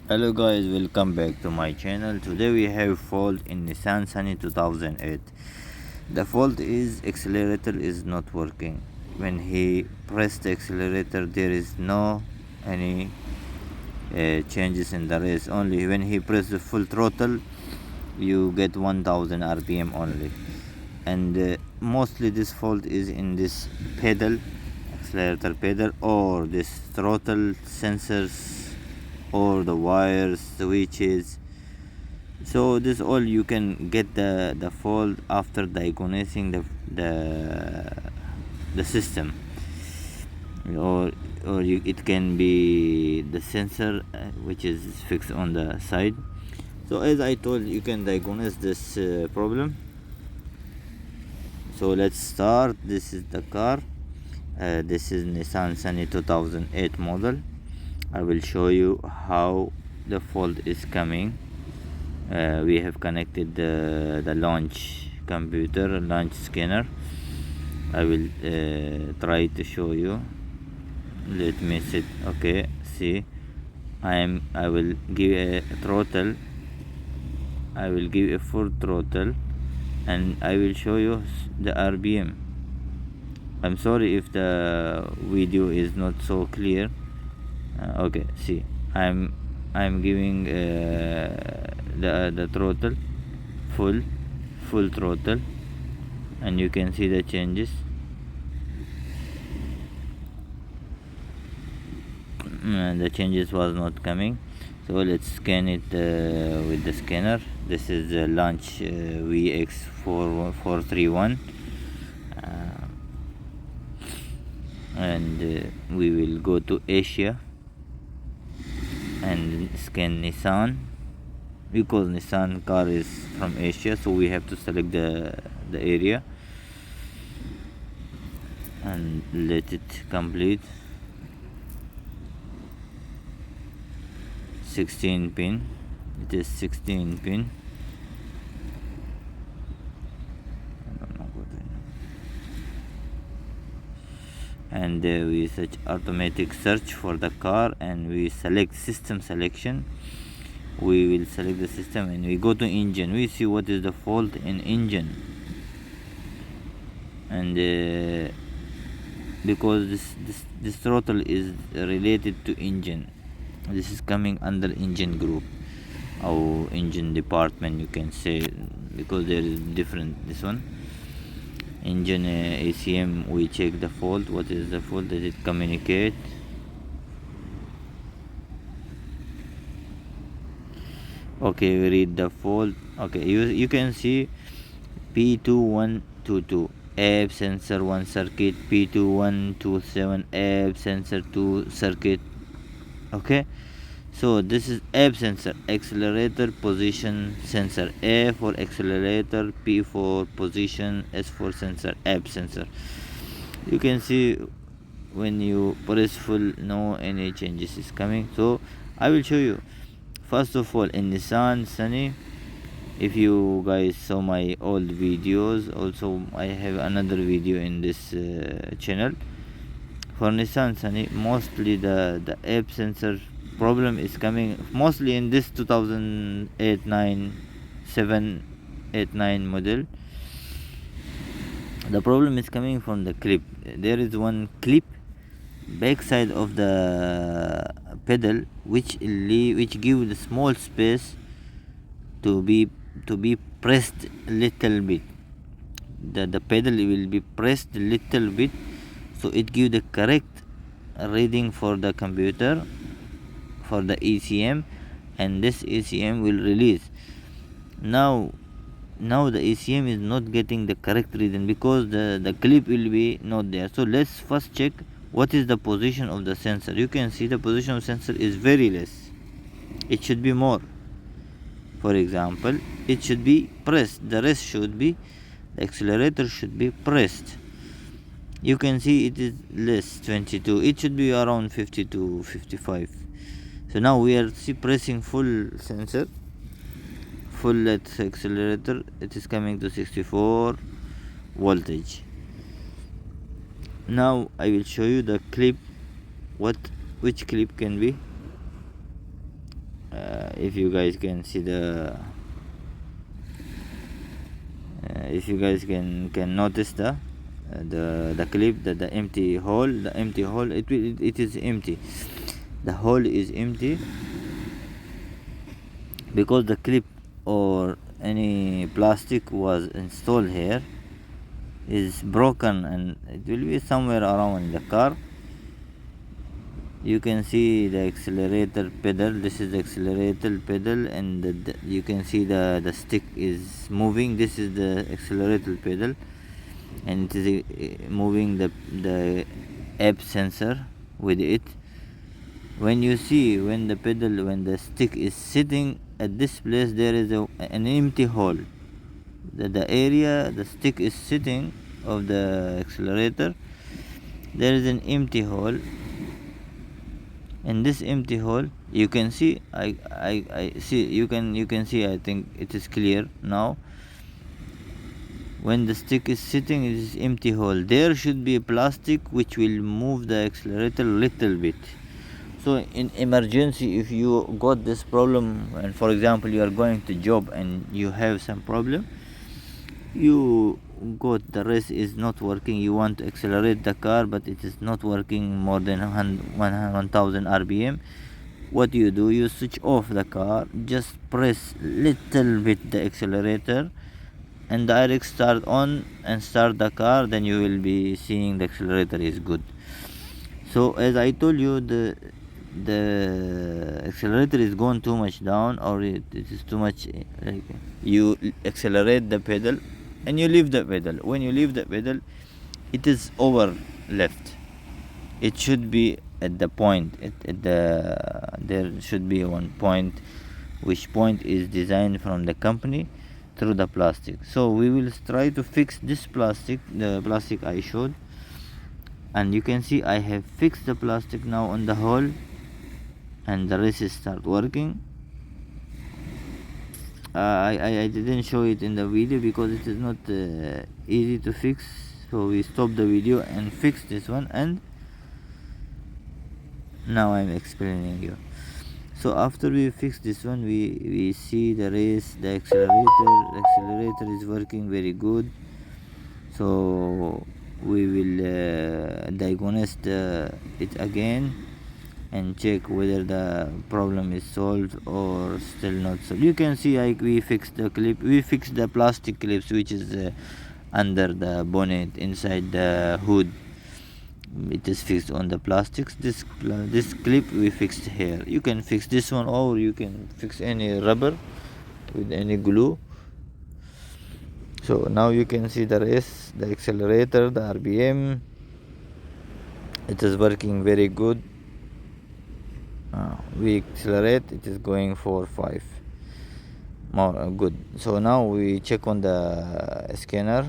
Hello guys, welcome back to my channel. Today we have fault in Nissan Sunny 2008. The fault is accelerator is not working. When he pressed the accelerator, there is no any changes in the race. Only when he press the full throttle, you get 1000 rpm only. And mostly this fault is in this pedal, accelerator pedal, or this throttle sensors, or the wires, switches. So this all you can get the fault after diagnosing the system, or it can be the sensor which is fixed on the side. So as I told you can diagnose this problem. So let's start. This is the car. This is Nissan Sunny 2008 model. I will show you how the fault is coming. We have connected the launch computer, launch scanner. I will try to show you. Let me sit. Okay, see, I will give a throttle. I will give a full throttle, and I will show you the RPM. I'm sorry if the video is not so clear. Okay, see, I'm giving the throttle full throttle, and you can see the changes. The changes was not coming. So let's scan it with the scanner. This is the launch VX4431, and we will go to Asia and scan Nissan, because Nissan car is from Asia, so we have to select the area and let it complete. 16 pin, it is 16 pin. And we search automatic search for the car, and we select system selection. We will select the system, and we go to engine. We see what is the fault in engine, and because this throttle is related to engine, this is coming under engine group or engine department, you can say, because there is different. This one engine ACM, we check the fault. What is the fault? Does it communicate? Okay, we read the fault. Okay, you can see P2122 AB sensor 1 circuit, P2127 AB sensor 2 circuit. Okay, so this is AB sensor, accelerator position sensor. A for accelerator, P for position, S for sensor, AB sensor. You can see when you press full, no any changes is coming. So I will show you. First of all, in Nissan Sunny, if you guys saw my old videos, also I have another video in this channel. For Nissan Sunny, mostly the app sensor problem is coming mostly in this 2008 9 7 8 9 model. The problem is coming from the clip. There is one clip backside of the pedal which give the small space to be pressed little bit. The pedal will be pressed little bit, so it give the correct reading for the computer, for the ECM, and this ECM will release. Now the ECM is not getting the correct reading because the clip will be not there. So let's first check what is the position of the sensor. You can see the position of sensor is very less. It should be more. For example, it should be pressed. The rest should be, the accelerator should be pressed. You can see it is less, 22. It should be around 52, 55. So now we are pressing full sensor, full accelerator. It is coming to 64 voltage. Now I will show you the clip, which clip can be. if you guys can see the if you guys can notice the clip, that the empty hole, it is empty. The hole is empty because the clip or any plastic was installed here is broken, and it will be somewhere around the car. You can see the accelerator pedal. This is the accelerator pedal, and you can see the stick is moving. This is the accelerator pedal, and it is moving the app sensor with it. When the stick is sitting at this place, there is an empty hole. The area the stick is sitting of the accelerator, there is an empty hole. In this empty hole, you can see, I see, you can see, I think it is clear now. When the stick is sitting in this empty hole, there should be plastic which will move the accelerator little bit. So in emergency, if you got this problem, and for example you are going to job and you have some problem, you got the race is not working, you want to accelerate the car but it is not working more than 1000 rpm, what you do, you switch off the car, just press little bit the accelerator and direct start on and start the car, then you will be seeing the accelerator is good. So as I told you, the accelerator is going too much down, or it is too much, like you accelerate the pedal and you leave the pedal. When you leave the pedal, it is over left. It should be at the point, there should be one point, which point is designed from the company through the plastic. So we will try to fix this plastic, the plastic I showed, and you can see I have fixed the plastic now on the hole, and the races start working. I didn't show it in the video because it is not easy to fix, so we stopped the video and fixed this one, and now I'm explaining you. So after we fix this one, we see the race, the accelerator is working very good. So we will diagnose it again and check whether the problem is solved or still not solved. You can see we fixed the clip, we fixed the plastic clips which is under the bonnet inside the hood. It is fixed on the plastics. This clip we fixed here. You can fix this one, or you can fix any rubber with any glue. So now you can see the race, the accelerator, the RPM. It is working very good. We accelerate, it is going for 5 more, good. So now we check on the scanner.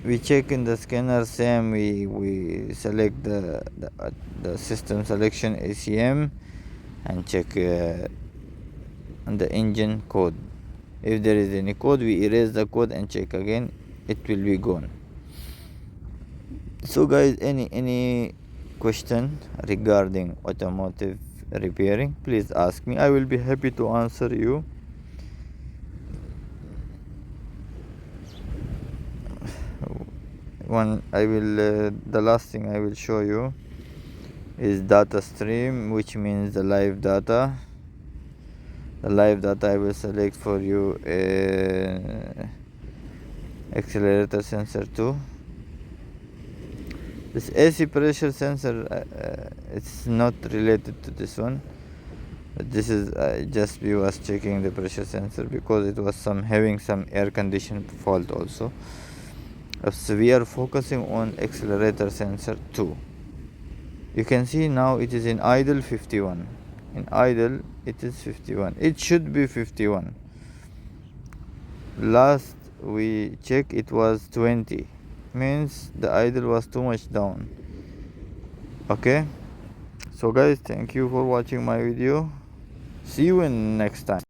We check in the scanner, same, we select the system selection ACM and check on the engine code. If there is any code, we erase the code and check again, it will be gone. So guys, any question regarding automotive repairing, please ask me. I will be happy to answer you. The last thing I will show you is data stream, which means the live data. The live data I will select for you accelerator sensor 2. This AC pressure sensor, it's not related to this one, but this is just we was checking the pressure sensor because it was having some air condition fault also. So we are focusing on accelerator sensor 2. You can see now it is in idle 51. In idle it is 51. It should be 51. Last we check it was 20. Means the idle was too much down. Okay, so guys, thank you for watching my video. See you in next time.